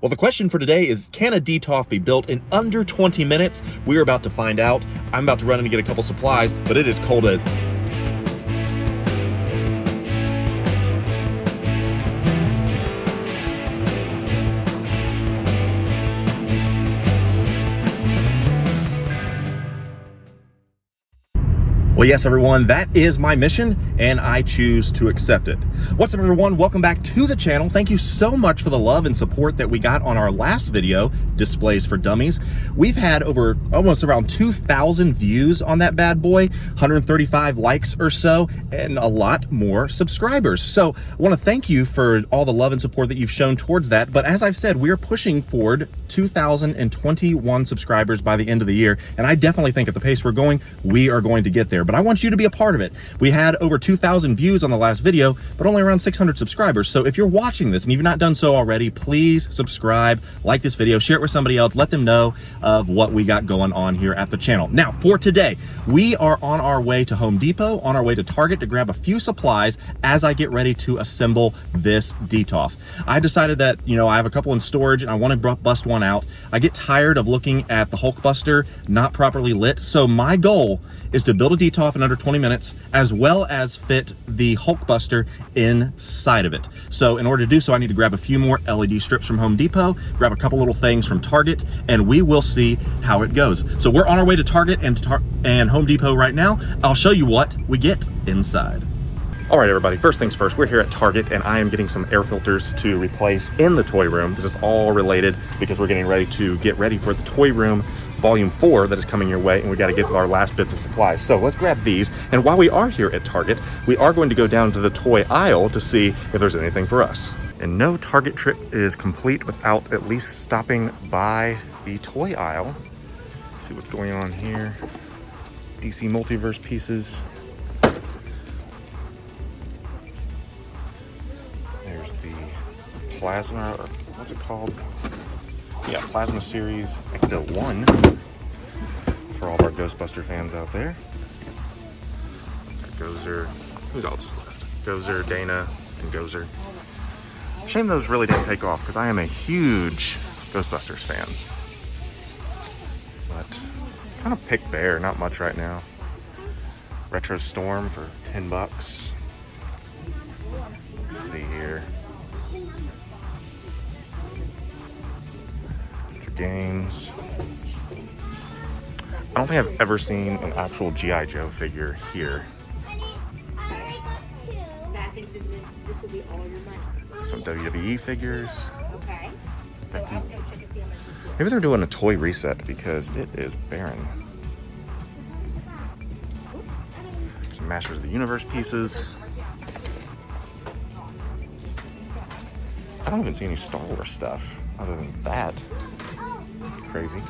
Well, the question for today is, can a Detolf be built in under 20 minutes? We're about to find out. I'm about to run in and get a couple supplies, but it is cold as... Well, yes, everyone, that is my mission, and I choose to accept it. What's up, everyone? Welcome back to the channel. Thank you so much for the love and support that we got on our last video, Displays for Dummies. We've had over almost around 2,000 views on that bad boy, 135 likes or so, and a lot more subscribers. So I want to thank you for all the love and support that you've shown towards that. But as I've said, we are pushing forward 2,021 subscribers by the end of the year, and I definitely think at the pace we're going, we are going to get there. But I want you to be a part of it. We had over 2,000 views on the last video, but only around 600 subscribers. So if you're watching this and you've not done so already, please subscribe, like this video, share it with somebody else, let them know of what we got going on here at the channel. Now, for today, we are on our way to Home Depot, on our way to Target to grab a few supplies as I get ready to assemble this Detolf. I decided that, you know, I have a couple in storage and I want to bust one out. I get tired of looking at the Hulkbuster not properly lit. So my goal is to build a Detolf in under 20 minutes, as well as fit the Hulkbuster inside of it. So in order to do so, I need to grab a few more LED strips from Home Depot, grab a couple little things from Target, and we will see how it goes. So we're on our way to Target and Home Depot right now. I'll show you what we get inside. All right, everybody, first things first, we're here at Target and I am getting some air filters to replace in the toy room. This is all related because we're getting ready to get ready for the toy room Volume 4 that is coming your way, and we got to get our last bits of supplies. So let's grab these. And while we are here at Target, we are going to go down to the toy aisle to see if there's anything for us. And no Target trip is complete without at least stopping by the toy aisle. Let's see what's going on here. DC Multiverse pieces. There's the Plasma, or what's it called? Yeah, Plasma Series Ecto 1 for all of our Ghostbuster fans out there. Gozer, who's else is left? Gozer, Dana, and Gozer. Shame those really didn't take off because I am a huge Ghostbusters fan. But kind of pick bare, not much right now. Retro Storm for 10 bucks. Let's see here. Games. I don't think I've ever seen an actual G.I. Joe figure here. Some WWE figures. Becky. Maybe they're doing a toy reset because it is barren. Some Masters of the Universe pieces. I don't even see any Star Wars stuff other than that. Crazy.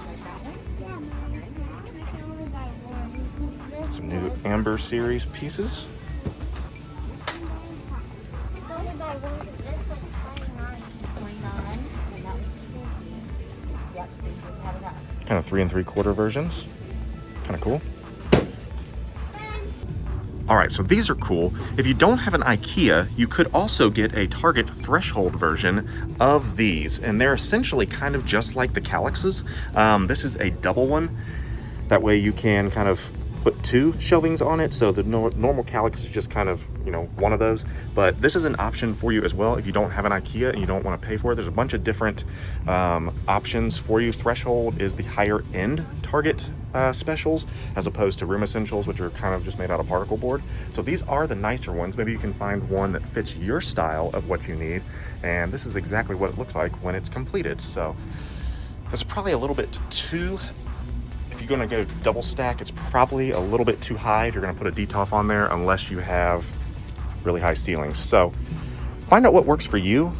Some new Amber Series pieces. Kind of 3 3/4 versions. Kind of cool. All right, so these are cool. If you don't have an IKEA, you could also get a Target Threshold version of these, and they're essentially kind of just like the Calyxes. This is a double one. That way you can kind of put 2 shelvings on it, so the normal Calyx is just kind of, you know, one of those. But this is an option for you as well if you don't have an IKEA and you don't want to pay for it. There's a bunch of different options for you. Threshold is the higher end Target specials, as opposed to Room Essentials, which are kind of just made out of particle board. So these are the nicer ones. Maybe you can find one that fits your style of what you need. And this is exactly what it looks like when it's completed. So it's probably a little bit too, if you're gonna go double stack, it's probably a little bit too high if you're gonna put a Detolf on there, unless you have really high ceilings. So find out what works for you.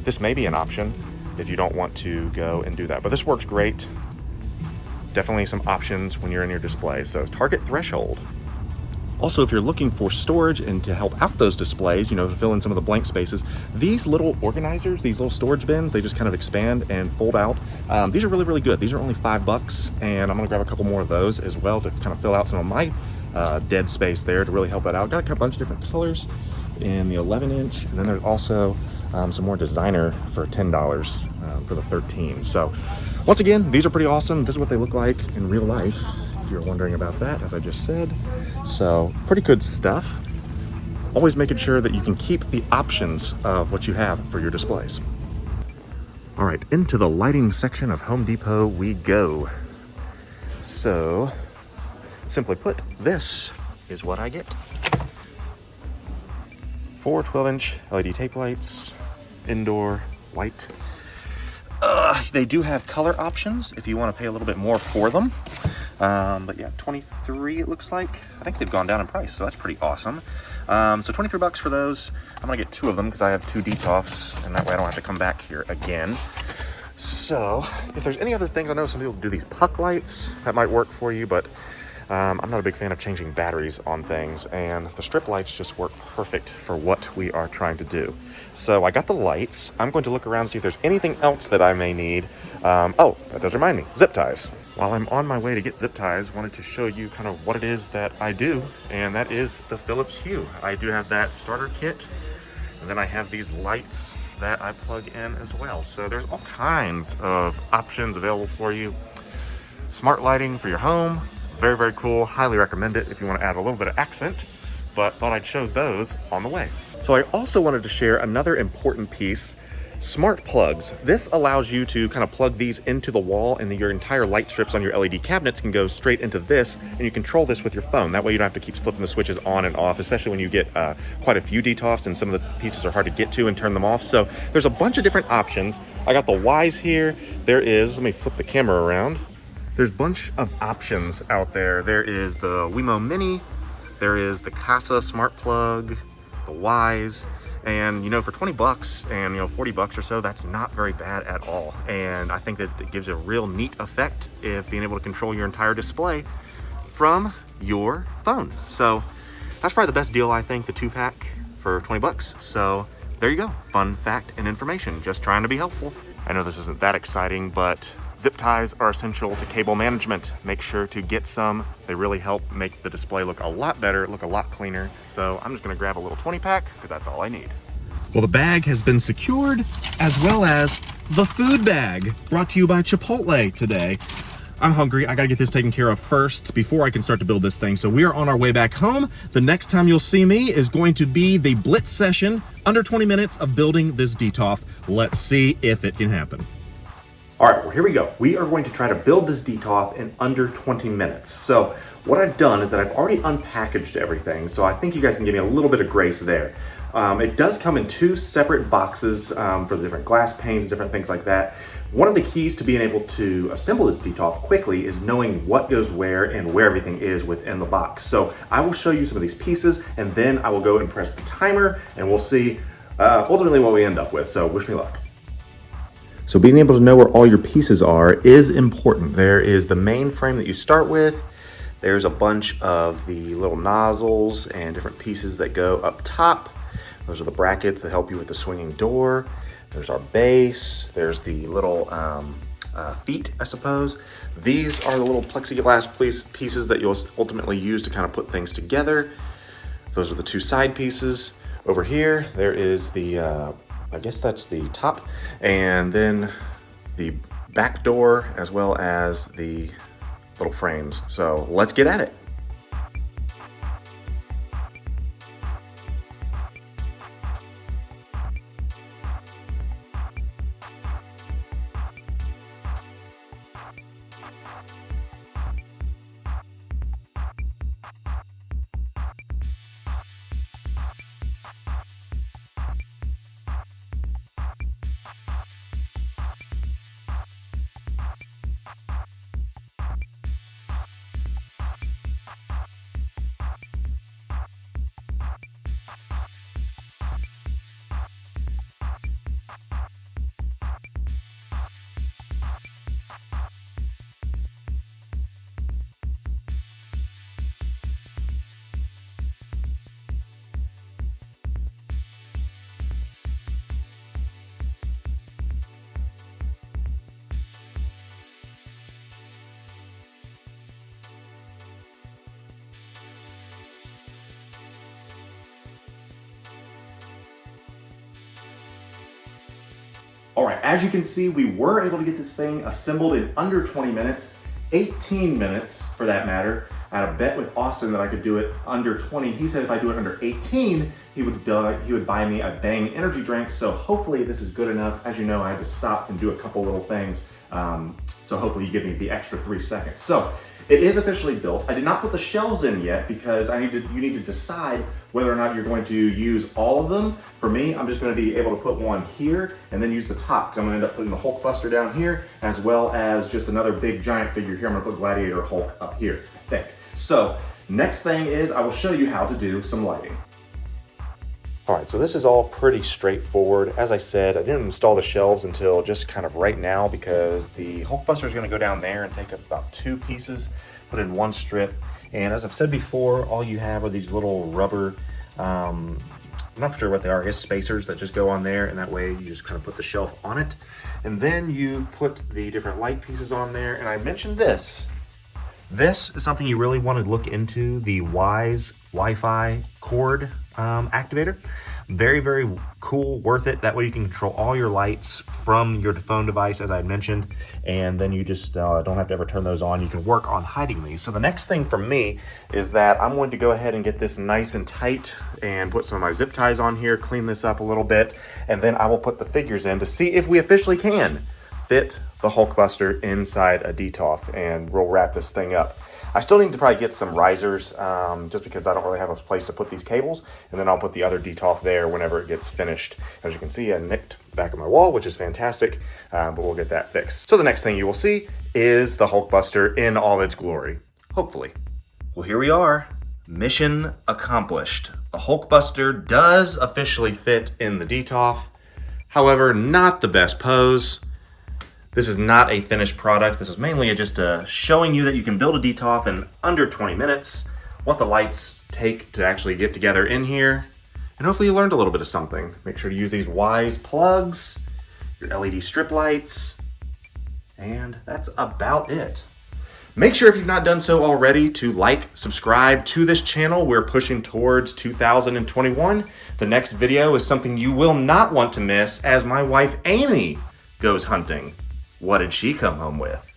This may be an option if you don't want to go and do that, but this works great. Definitely some options when you're in your display. So Target Threshold. Also, if you're looking for storage and to help out those displays, you know, to fill in some of the blank spaces, these little organizers, these little storage bins, they just kind of expand and fold out. These are really, really good. These are only 5 bucks, and I'm gonna grab a couple more of those as well to kind of fill out some of my dead space there to really help that out. Got a bunch of different colors in the 11-inch, and then there's also some more designer for $10. for the 13. So once again, these are pretty awesome. This is what they look like in real life, if you're wondering about that, as I just said. So pretty good stuff. Always making sure that you can keep the options of what you have for your displays. All right, into the lighting section of Home Depot we go. So simply put, this is what I get. 4 12-inch LED tape lights, indoor, white. They do have color options if you want to pay a little bit more for them. But yeah, 23 it looks like. I think they've gone down in price, so that's pretty awesome. So 23 bucks for those. I'm gonna get 2 of them because I have 2 Detolfs, and that way I don't have to come back here again. So if there's any other things, I know some people do these puck lights, that might work for you, but I'm not a big fan of changing batteries on things, and the strip lights just work perfect for what we are trying to do. So I got the lights. I'm going to look around and see if there's anything else that I may need. Oh, that does remind me, zip ties. While I'm on my way to get zip ties, wanted to show you kind of what it is that I do, and that is the Philips Hue. I do have that starter kit, and then I have these lights that I plug in as well. So there's all kinds of options available for you. Smart lighting for your home. Very, very cool. Highly recommend it if you want to add a little bit of accent, but thought I'd show those on the way. So I also wanted to share another important piece, smart plugs. This allows you to kind of plug these into the wall, and your entire light strips on your LED cabinets can go straight into this, and you control this with your phone. That way you don't have to keep flipping the switches on and off, especially when you get quite a few Detolfs and some of the pieces are hard to get to and turn them off. So there's a bunch of different options. I got the Ys here. There is, let me flip the camera around. There's a bunch of options out there. There is the Wemo Mini, there is the Casa Smart Plug, the Ys, and you know, for 20 bucks and 40 bucks or so, that's not very bad at all. And I think that it gives a real neat effect if being able to control your entire display from your phone. So that's probably the best deal, I think, the 2-pack for 20 bucks. So there you go, fun fact and information, just trying to be helpful. I know this isn't that exciting, but zip ties are essential to cable management. Make sure to get some. They really help make the display look a lot better, look a lot cleaner. So I'm just gonna grab a little 20-pack because that's all I need. Well, the bag has been secured, as well as the food bag, brought to you by Chipotle today. I'm hungry. I gotta get this taken care of first before I can start to build this thing. So we are on our way back home. The next time you'll see me is going to be the blitz session, under 20 minutes of building this Detolf. Let's see if it can happen. All right, well, here we go. We are going to try to build this Detolf in under 20 minutes. So what I've done is that I've already unpackaged everything, so I think you guys can give me a little bit of grace there. It does come in 2 separate boxes for the different glass panes, different things like that. One of the keys to being able to assemble this Detolf quickly is knowing what goes where and where everything is within the box. So I will show you some of these pieces, and then I will go and press the timer, and we'll see ultimately what we end up with. So wish me luck. So being able to know where all your pieces are is important. There is the main frame that you start with. There's a bunch of the little nozzles and different pieces that go up top. Those are the brackets that help you with the swinging door. There's our base. There's the little feet, I suppose. These are the little plexiglass pieces that you'll ultimately use to kind of put things together. Those are the 2 side pieces. Over here, there is the I guess that's the top, and then the back door, as well as the little frames. So let's get at it. All right, as you can see, we were able to get this thing assembled in under 20 minutes, 18 minutes for that matter. I had a bet with Austin that I could do it under 20. He said if I do it under 18, he would buy me a Bang energy drink. So hopefully this is good enough. As you know, I had to stop and do a couple little things. So hopefully you give me the extra 3 seconds. So it is officially built. I did not put the shelves in yet because you need to decide whether or not you're going to use all of them. For me, I'm just going to be able to put one here and then use the top because I'm going to end up putting the Hulkbuster down here as well as just another big giant figure here. I'm going to put Gladiator Hulk up here, I think. So next thing is I will show you how to do some lighting. All right, so this is all pretty straightforward. As I said, I didn't install the shelves until just kind of right now because the Hulkbuster is going to go down there and take up about 2 pieces, put in 1 strip. And as I've said before, all you have are these little rubber, I'm not sure what they are, I guess spacers that just go on there, and that way you just kind of put the shelf on it. And then you put the different light pieces on there. And I mentioned this. This is something you really want to look into, the Wise Wi-Fi cord activator. Very, very cool, worth it. That way you can control all your lights from your phone device, as I mentioned, and then you just don't have to ever turn those on. You can work on hiding these. So the next thing for me is that I'm going to go ahead and get this nice and tight and put some of my zip ties on here, clean this up a little bit, and then I will put the figures in to see if we officially can fit the Hulkbuster inside a Detolf, and we'll wrap this thing up. I still need to probably get some risers just because I don't really have a place to put these cables, and then I'll put the other Detolf there whenever it gets finished. As you can see, I nicked the back of my wall, which is fantastic, but we'll get that fixed. So the next thing you will see is the Hulkbuster in all its glory, hopefully. Well, here we are, mission accomplished. The Hulkbuster does officially fit in the Detolf, however, not the best pose. This is not a finished product. This is mainly just showing you that you can build a Detolf in under 20 minutes, what the lights take to actually get together in here, and hopefully you learned a little bit of something. Make sure to use these Wise plugs, your LED strip lights, and that's about it. Make sure if you've not done so already to like, subscribe to this channel. We're pushing towards 2021. The next video is something you will not want to miss as my wife Amy goes hunting. What did she come home with?